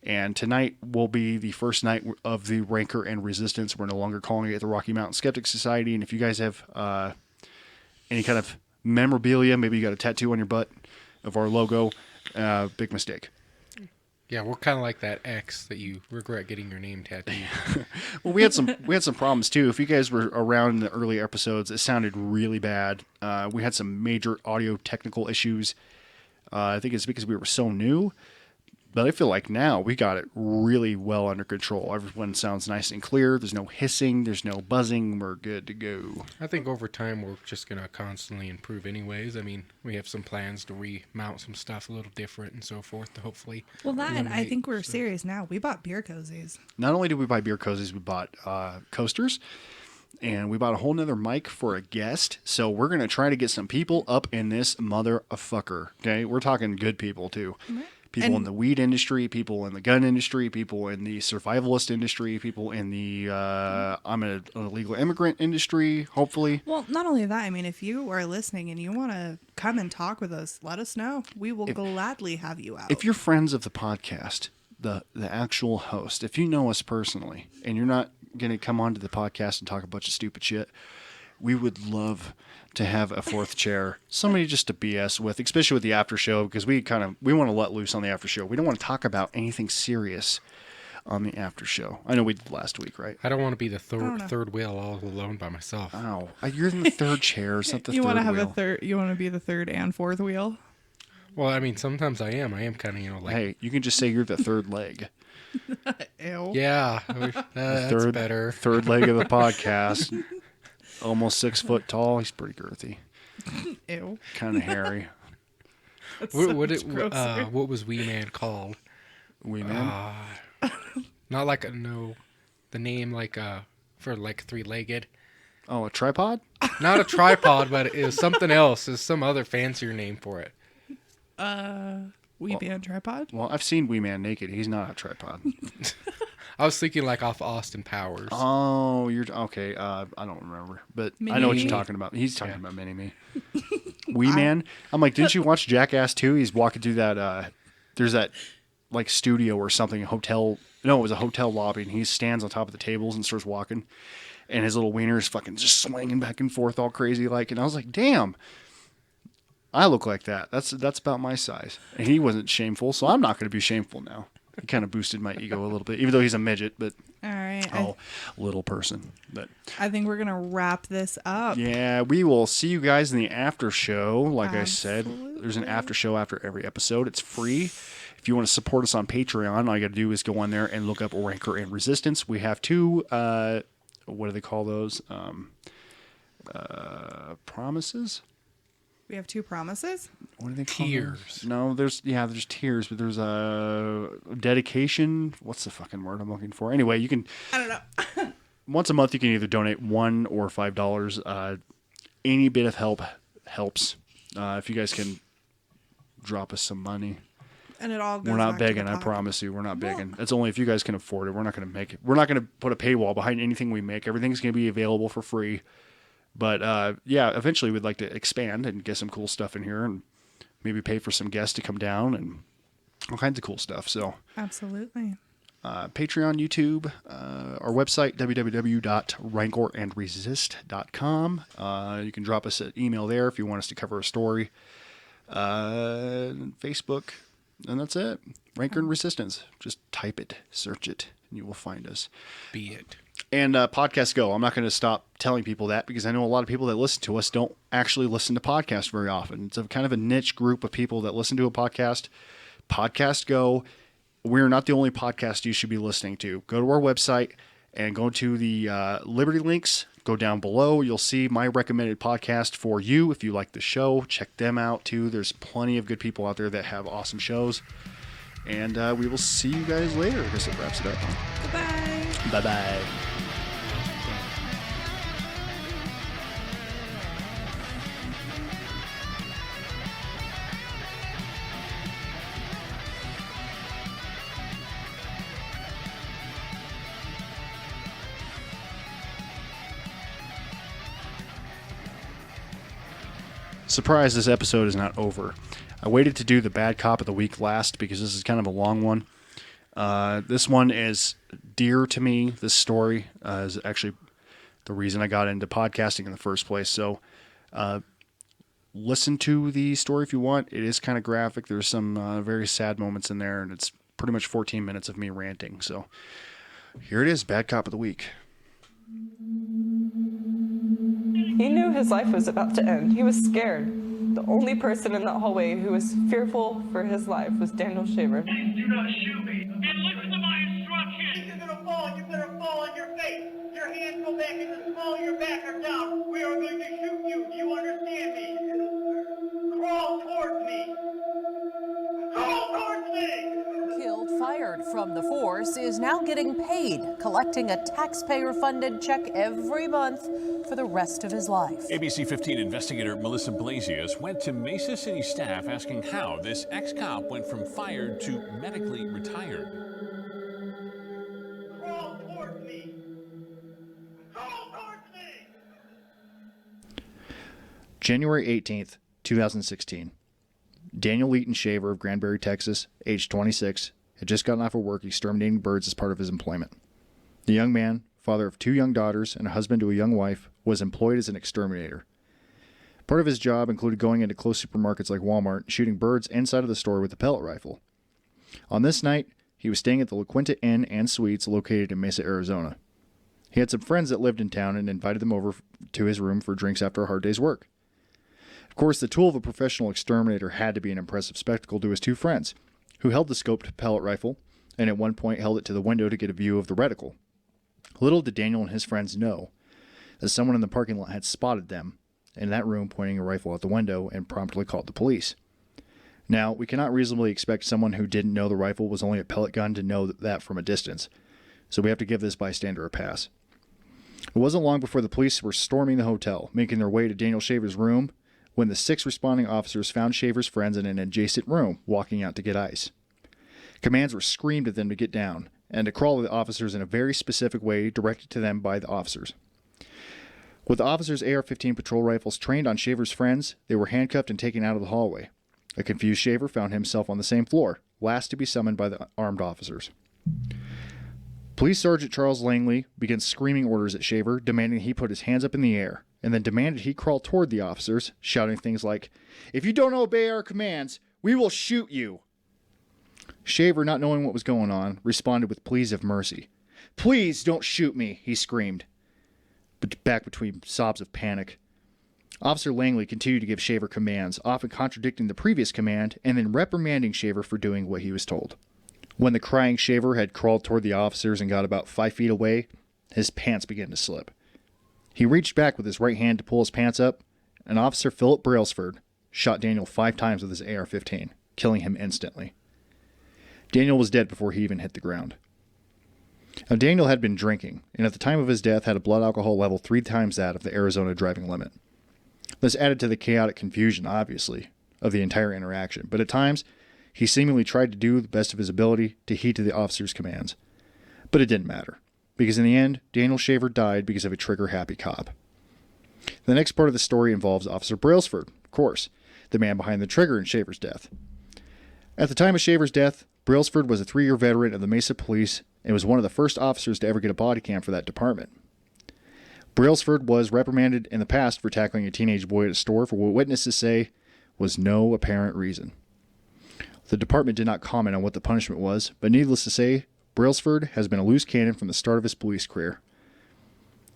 And tonight will be the first night of the Ranker and Resistance. We're no longer calling it the Rocky Mountain Skeptic Society. And if you guys have any kind of memorabilia, maybe you got a tattoo on your butt of our logo, big mistake. Yeah, we're kind of like that ex that you regret getting your name tattooed. Well, we had some problems too. If you guys were around in the early episodes, it sounded really bad. We had some major audio technical issues. I think it's because we were so new. But I feel like now we got it really well under control. Everyone sounds nice and clear. There's no hissing. There's no buzzing. We're good to go. I think over time we're just going to constantly improve anyways. I mean, we have some plans to remount some stuff a little different and so forth to hopefully... Well, that, and I eliminate think we're some- serious now. We bought beer cozies. Not only did we buy beer cozies, we bought coasters. And we bought a whole nother mic for a guest. So we're going to try to get some people up in this motherfucker. Okay? We're talking good people too. People in the weed industry, people in the gun industry, people in the survivalist industry, people in the I'm an illegal immigrant industry, hopefully. Well, not only that, I mean, if you are listening and you want to come and talk with us, let us know. We will gladly have you out. If you're friends of the podcast, the actual host, if you know us personally and you're not going to come onto the podcast and talk a bunch of stupid shit, we would love to have a fourth chair, somebody just to BS with, especially with the after show, because we want to let loose on the after show. We don't want to talk about anything serious on the after show. I know we did last week, right? I don't want to be the third wheel all alone by myself. Oh, you're in the third chair. It's not the you third want to have wheel. a third. You want to be the third and fourth wheel. Well, I mean, sometimes I am. I am kind of, like... Hey, you can just say you're the third leg. Ew. Yeah, that's third, better. Third leg of the podcast. Almost 6 foot tall. He's pretty girthy. Ew. Kind of hairy. That's What, so what, much grosser. what was Wee Man called? Wee Man. Not like the name like for like three-legged. Oh, a tripod? Not a tripod, but it was something else. There's some other fancier name for it. Wee Man tripod. Well, I've seen Wee Man naked. He's not a tripod. I was thinking like off Austin Powers. Oh, you're okay. I don't remember, but I know what you're Mini-Me? talking about. He's talking about Mini-Me. Wee Man. I'm like, didn't you watch Jackass 2? He's walking through that. There's that like studio or something, a hotel. No, it was a hotel lobby, and he stands on top of the tables and starts walking, and his little wiener is fucking just swinging back and forth all crazy like. And I was like, damn. I look like that. That's about my size. And he wasn't shameful, so I'm not going to be shameful now. He kind of boosted my ego a little bit, even though he's a midget, but All right. little person. But I think we're gonna wrap this up. yeah, we will see you guys in the after show. Like I said, there's an Absolutely. after show after every episode. It's free. If you want to support us on Patreon, all you got to do is go on there and look up Rancor and Resistance. We have two, what do they call those? Promises? We have 2 promises. What do they call those? Tiers. No, there's tiers, but there's a dedication. What's the fucking word I'm looking for? Anyway, you can. I don't know. Once a month, you can either donate $1 or $5. Any bit of help helps. If you guys can drop us some money. And it all goes We're not back to the begging, I pocket. promise you. We're not begging. It's only if you guys can afford it. We're not going to make it. We're not going to put a paywall behind anything we make. Everything's going to be available for free. But yeah, eventually we'd like to expand and get some cool stuff in here and maybe pay for some guests to come down and all kinds of cool stuff. So Absolutely. Patreon, YouTube, our website, www.rancorandresist.com. You can drop us an email there if you want us to cover a story. Facebook, and that's it. Rancor and Resistance. Just type it, search it, and you will find us. Be it. And Podcast Go. I'm not going to stop telling people that because I know a lot of people that listen to us don't actually listen to podcasts very often. It's a kind of a niche group of people that listen to a podcast. Podcast Go. We're not the only podcast you should be listening to. Go to our website and go to the Liberty links. Go down below. You'll see my recommended podcast for you. If you like the show, check them out too. There's plenty of good people out there that have awesome shows. And we will see you guys later. I guess it wraps it up. Goodbye. Bye-bye. Surprise, this episode is not over. I waited to do the bad cop of the week last because this is kind of a long one. This one is dear to me. This story is actually the reason I got into podcasting in the first place. So listen to the story if you want. It is kind of graphic. There's some very sad moments in there, and it's pretty much 14 minutes of me ranting. So here it is, bad cop of the week. He knew his life was about to end. He was scared. The only person in that hallway who was fearful for his life was Daniel Shaver. Please do not shoot me. And listen to my instructions. If you're gonna fall, you better fall on your face. Your hands go back in the small of your back or down. We are going to shoot you. Do you understand me? Crawl towards me. Crawl towards me. Killed, fired from the force, is now getting paid, collecting a taxpayer-funded check every month for the rest of his life. ABC 15 investigator Melissa Blasius went to Mesa City staff asking how this ex-cop went from fired to medically retired. Crawl towards me. Crawl towards me. January 18th, 2016. Daniel Eaton Shaver of Granbury, Texas, age 26, had just gotten off of work exterminating birds as part of his employment. The young man, father of 2 young daughters and a husband to a young wife, was employed as an exterminator. Part of his job included going into close supermarkets like Walmart and shooting birds inside of the store with a pellet rifle. On this night, he was staying at the La Quinta Inn and Suites located in Mesa, Arizona. He had some friends that lived in town and invited them over to his room for drinks after a hard day's work. Of course, the tool of a professional exterminator had to be an impressive spectacle to his 2 friends, who held the scoped pellet rifle and at one point held it to the window to get a view of the reticle. Little did Daniel and his friends know that someone in the parking lot had spotted them in that room pointing a rifle out the window and promptly called the police. Now, we cannot reasonably expect someone who didn't know the rifle was only a pellet gun to know that from a distance, so we have to give this bystander a pass. It wasn't long before the police were storming the hotel, making their way to Daniel Shaver's room, when the 6 responding officers found Shaver's friends in an adjacent room, walking out to get ice. Commands were screamed at them to get down, and to crawl to the officers in a very specific way directed to them by the officers. With the officers' AR-15 patrol rifles trained on Shaver's friends, they were handcuffed and taken out of the hallway. A confused Shaver found himself on the same floor, last to be summoned by the armed officers. Police Sergeant Charles Langley began screaming orders at Shaver, demanding he put his hands up in the air, and then demanded he crawl toward the officers, shouting things like, "If you don't obey our commands, we will shoot you." Shaver, not knowing what was going on, responded with pleas of mercy. "Please don't shoot me," he screamed, but back between sobs of panic. Officer Langley continued to give Shaver commands, often contradicting the previous command, and then reprimanding Shaver for doing what he was told. When the crying Shaver had crawled toward the officers and got about 5 feet away, his pants began to slip. He reached back with his right hand to pull his pants up, and Officer Philip Brailsford shot Daniel 5 times with his AR-15, killing him instantly. Daniel was dead before he even hit the ground. Now, Daniel had been drinking, and at the time of his death had a blood alcohol level 3 times that of the Arizona driving limit. This added to the chaotic confusion, obviously, of the entire interaction, but at times, he seemingly tried to do the best of his ability to heed to the officer's commands. But it didn't matter, because in the end, Daniel Shaver died because of a trigger-happy cop. The next part of the story involves Officer Brailsford, of course, the man behind the trigger in Shaver's death. At the time of Shaver's death, Brailsford was a 3-year veteran of the Mesa Police and was one of the first officers to ever get a body cam for that department. Brailsford was reprimanded in the past for tackling a teenage boy at a store for what witnesses say was no apparent reason. The department did not comment on what the punishment was, but needless to say, Brailsford has been a loose cannon from the start of his police career.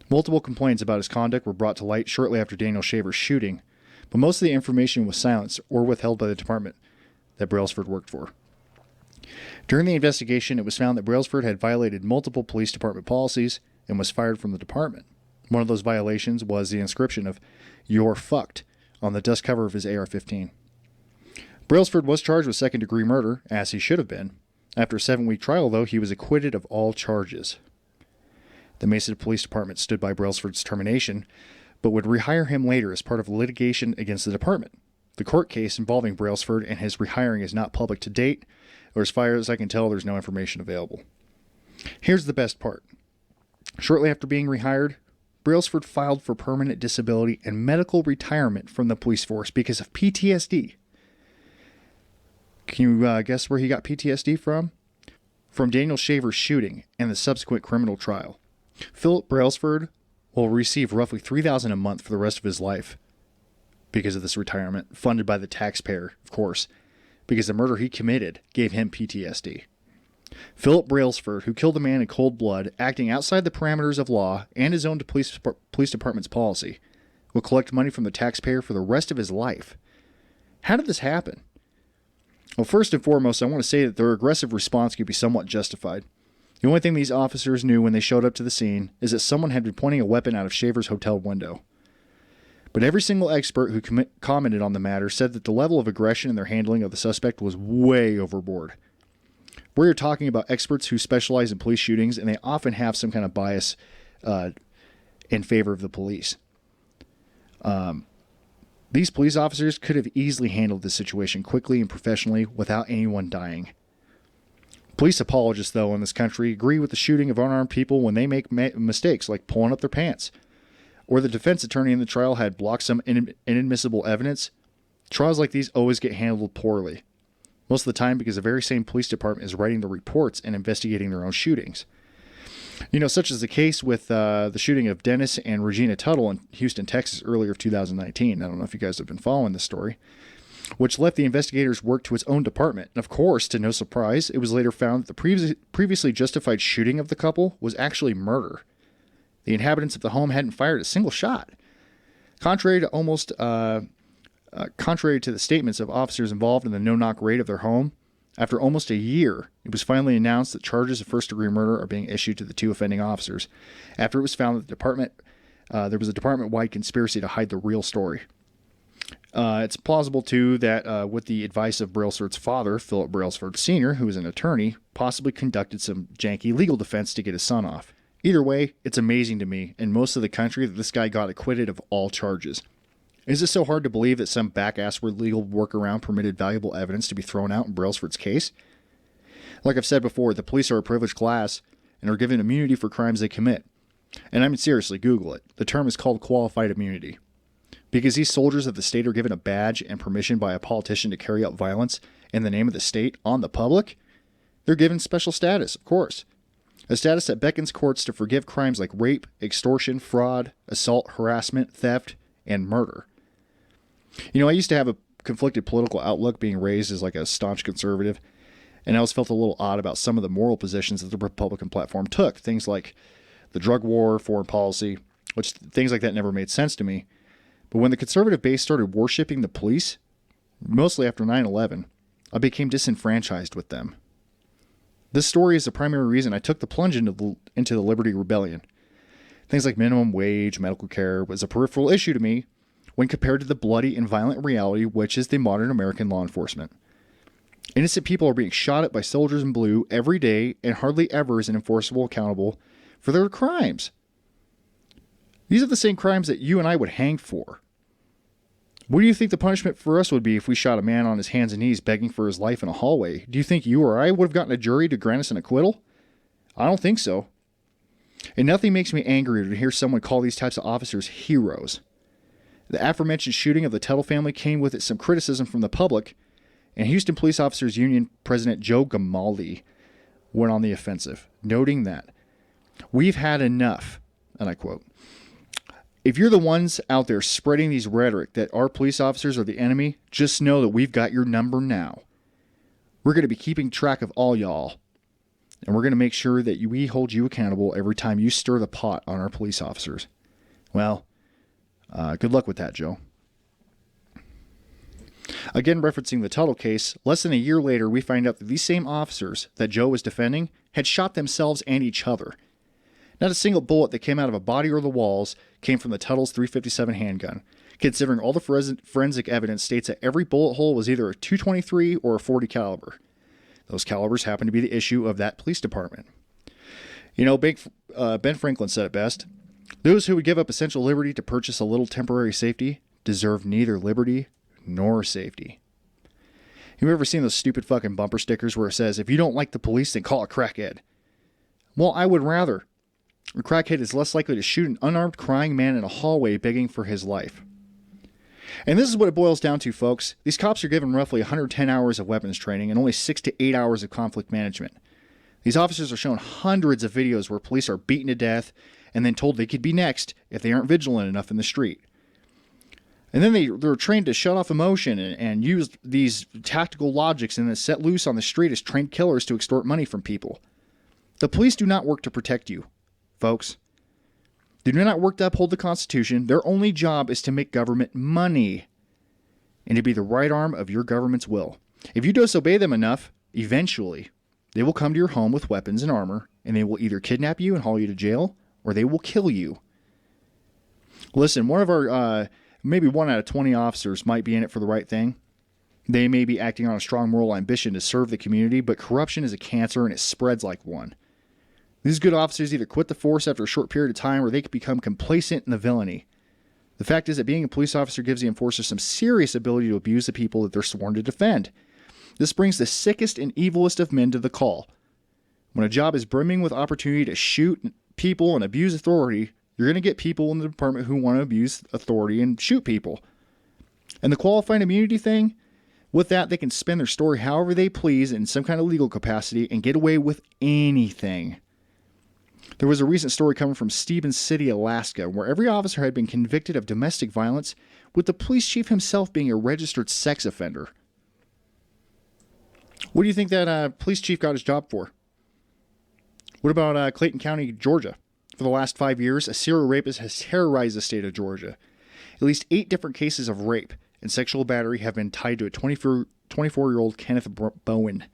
Multiple complaints about his conduct were brought to light shortly after Daniel Shaver's shooting, but most of the information was silenced or withheld by the department that Brailsford worked for. During the investigation, it was found that Brailsford had violated multiple police department policies and was fired from the department. One of those violations was the inscription of "You're fucked" on the dust cover of his AR-15. Brailsford was charged with second-degree murder, as he should have been. After a 7-week trial, though, he was acquitted of all charges. The Mesa Police Department stood by Brailsford's termination, but would rehire him later as part of litigation against the department. The court case involving Brailsford and his rehiring is not public to date, or as far as I can tell, there's no information available. Here's the best part. Shortly after being rehired, Brailsford filed for permanent disability and medical retirement from the police force because of PTSD. Can you guess where he got PTSD from? From Daniel Shaver's shooting and the subsequent criminal trial. Philip Brailsford will receive roughly $3,000 a month for the rest of his life because of this retirement, funded by the taxpayer, of course, because the murder he committed gave him PTSD. Philip Brailsford, who killed a man in cold blood, acting outside the parameters of law and his own police department's policy, will collect money from the taxpayer for the rest of his life. How did this happen? Well, first and foremost, I want to say that their aggressive response could be somewhat justified. The only thing these officers knew when they showed up to the scene is that someone had been pointing a weapon out of Shaver's hotel window. But every single expert who commented on the matter said that the level of aggression in their handling of the suspect was way overboard. We're talking about experts who specialize in police shootings, and they often have some kind of bias in favor of the police. These police officers could have easily handled this situation quickly and professionally without anyone dying. Police apologists, though, in this country agree with the shooting of unarmed people when they make mistakes like pulling up their pants. Or the defense attorney in the trial had blocked some inadmissible evidence. Trials like these always get handled poorly. Most of the time because the very same police department is writing the reports and investigating their own shootings. Such as the case with the shooting of Dennis and Regina Tuttle in Houston, Texas, earlier of 2019. I don't know if you guys have been following this story, which left the investigators' work to its own department. And of course, to no surprise, it was later found that the previously justified shooting of the couple was actually murder. The inhabitants of the home hadn't fired a single shot. Contrary to the statements of officers involved in the no-knock raid of their home, after almost a year, it was finally announced that charges of first-degree murder are being issued to the 2 offending officers, after it was found that there was a department-wide conspiracy to hide the real story. It's plausible, too, that with the advice of Brailsford's father, Philip Brailsford Sr., who was an attorney, possibly conducted some janky legal defense to get his son off. Either way, it's amazing to me and most of the country that this guy got acquitted of all charges. Is it so hard to believe that some back-ass legal workaround permitted valuable evidence to be thrown out in Brailsford's case? Like I've said before, the police are a privileged class and are given immunity for crimes they commit. And I mean, seriously, Google it. The term is called qualified immunity. Because these soldiers of the state are given a badge and permission by a politician to carry out violence in the name of the state on the public, they're given special status, of course. A status that beckons courts to forgive crimes like rape, extortion, fraud, assault, harassment, theft, and murder. You know, I used to have a conflicted political outlook, being raised as like a staunch conservative, and I always felt a little odd about some of the moral positions that the Republican platform took. Things like the drug war, foreign policy, which things like that never made sense to me. But when the conservative base started worshiping the police, mostly after 9/11, I became disenfranchised with them. This story is the primary reason I took the plunge into the Liberty Rebellion. Things like minimum wage, medical care was a peripheral issue to me when compared to the bloody and violent reality which is the modern American law enforcement. Innocent people are being shot at by soldiers in blue every day, and hardly ever is an enforceable accountable for their crimes. These are the same crimes that you and I would hang for. What do you think the punishment for us would be if we shot a man on his hands and knees begging for his life in a hallway? Do you think you or I would have gotten a jury to grant us an acquittal? I don't think so. And nothing makes me angrier to hear someone call these types of officers heroes. The aforementioned shooting of the Tuttle family came with it some criticism from the public, and Houston Police Officers Union President Joe Gamaldi went on the offensive, noting that we've had enough, and I quote, "If you're the ones out there spreading these rhetoric that our police officers are the enemy, just know that we've got your number now. We're going to be keeping track of all y'all, and we're going to make sure that we hold you accountable every time you stir the pot on our police officers." Well, good luck with that, Joe. Again, referencing the Tuttle case, less than a year later, we find out that these same officers that Joe was defending had shot themselves and each other. Not a single bullet that came out of a body or the walls came from the Tuttle's .357 handgun, considering all the forensic evidence states that every bullet hole was either a .223 or a .40 caliber. Those calibers happen to be the issue of that police department. You know, Ben Franklin said it best: "Those who would give up essential liberty to purchase a little temporary safety deserve neither liberty nor safety." You ever seen those stupid fucking bumper stickers where it says, "If you don't like the police, then call a crackhead"? Well, I would rather. A crackhead is less likely to shoot an unarmed crying man in a hallway begging for his life. And this is what it boils down to, folks. These cops are given roughly 110 hours of weapons training and only 6 to 8 hours of conflict management. These officers are shown hundreds of videos where police are beaten to death and then told they could be next if they aren't vigilant enough in the street. And then they're trained to shut off emotion and use these tactical logics and then set loose on the street as trained killers to extort money from people. The police do not work to protect you, folks. They do not work to uphold the Constitution. Their only job is to make government money and to be the right arm of your government's will. If you disobey them enough, eventually they will come to your home with weapons and armor, and they will either kidnap you and haul you to jail, or they will kill you. Listen, one of our, maybe 1 out of 20 officers might be in it for the right thing. They may be acting on a strong moral ambition to serve the community, but corruption is a cancer and it spreads like one. These good officers either quit the force after a short period of time or they can become complacent in the villainy. The fact is that being a police officer gives the enforcers some serious ability to abuse the people that they're sworn to defend. This brings the sickest and evilest of men to the call. When a job is brimming with opportunity to shoot people and abuse authority, you're going to get people in the department who want to abuse authority and shoot people. And the qualified immunity thing, with that, they can spin their story however they please in some kind of legal capacity and get away with anything. There was a recent story coming from Stevens City, Alaska, where every officer had been convicted of domestic violence, with the police chief himself being a registered sex offender. What do you think that police chief got his job for? What about Clayton County, Georgia? For the last 5 years, a serial rapist has terrorized the state of Georgia. At least 8 different cases of rape and sexual battery have been tied to a 24-year-old Kenneth Bowen.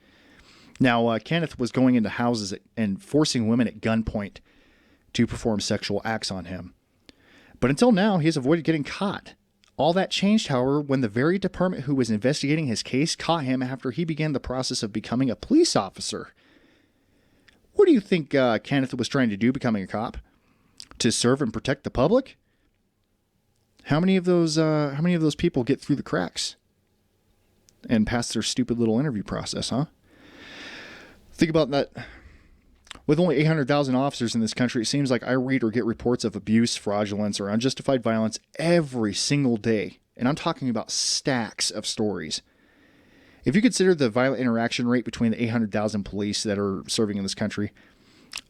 Now, Kenneth was going into houses and forcing women at gunpoint to perform sexual acts on him. But until now, he has avoided getting caught. All that changed, however, when the very department who was investigating his case caught him after he began the process of becoming a police officer. What do you think Kenneth was trying to do becoming a cop? To serve and protect the public? How many of those people get through the cracks and pass their stupid little interview process, huh? Think about that. With only 800,000 officers in this country, it seems like I read or get reports of abuse, fraudulence, or unjustified violence every single day. And I'm talking about stacks of stories. If you consider the violent interaction rate between the 800,000 police that are serving in this country,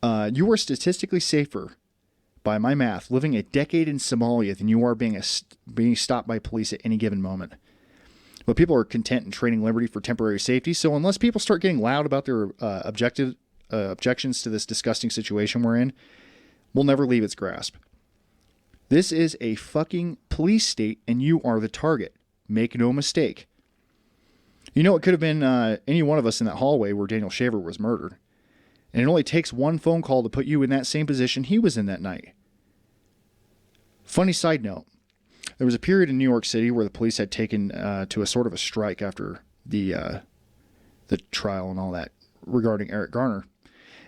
you are statistically safer, by my math, living a decade in Somalia than you are being stopped by police at any given moment. But people are content in trading liberty for temporary safety, so unless people start getting loud about their objections to this disgusting situation we're in, we'll never leave its grasp. This is a fucking police state, and you are the target. Make no mistake. You know, it could have been any one of us in that hallway where Daniel Shaver was murdered. And it only takes one phone call to put you in that same position he was in that night. Funny side note, there was a period in New York City where the police had taken to a sort of a strike after the trial and all that regarding Eric Garner.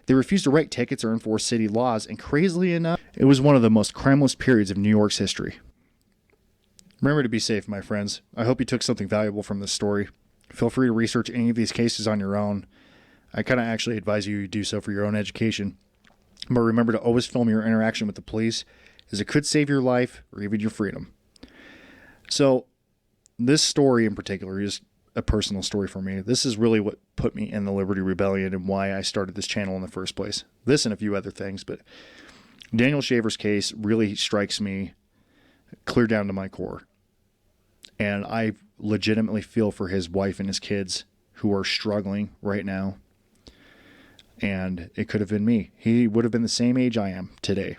They refused to write tickets or enforce city laws, and crazily enough, it was one of the most crimeless periods of New York's history. Remember to be safe, my friends. I hope you took something valuable from this story. Feel free to research any of these cases on your own. I kind of actually advise you do so for your own education. But remember to always film your interaction with the police, as it could save your life or even your freedom. So, this story in particular is a personal story for me. This is really what put me in the Liberty Rebellion and why I started this channel in the first place. This and a few other things, but Daniel Shaver's case really strikes me clear down to my core. And I legitimately feel for his wife and his kids who are struggling right now. And it could have been me. He would have been the same age I am today.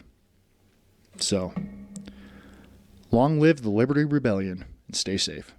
So, long live the Liberty Rebellion and stay safe.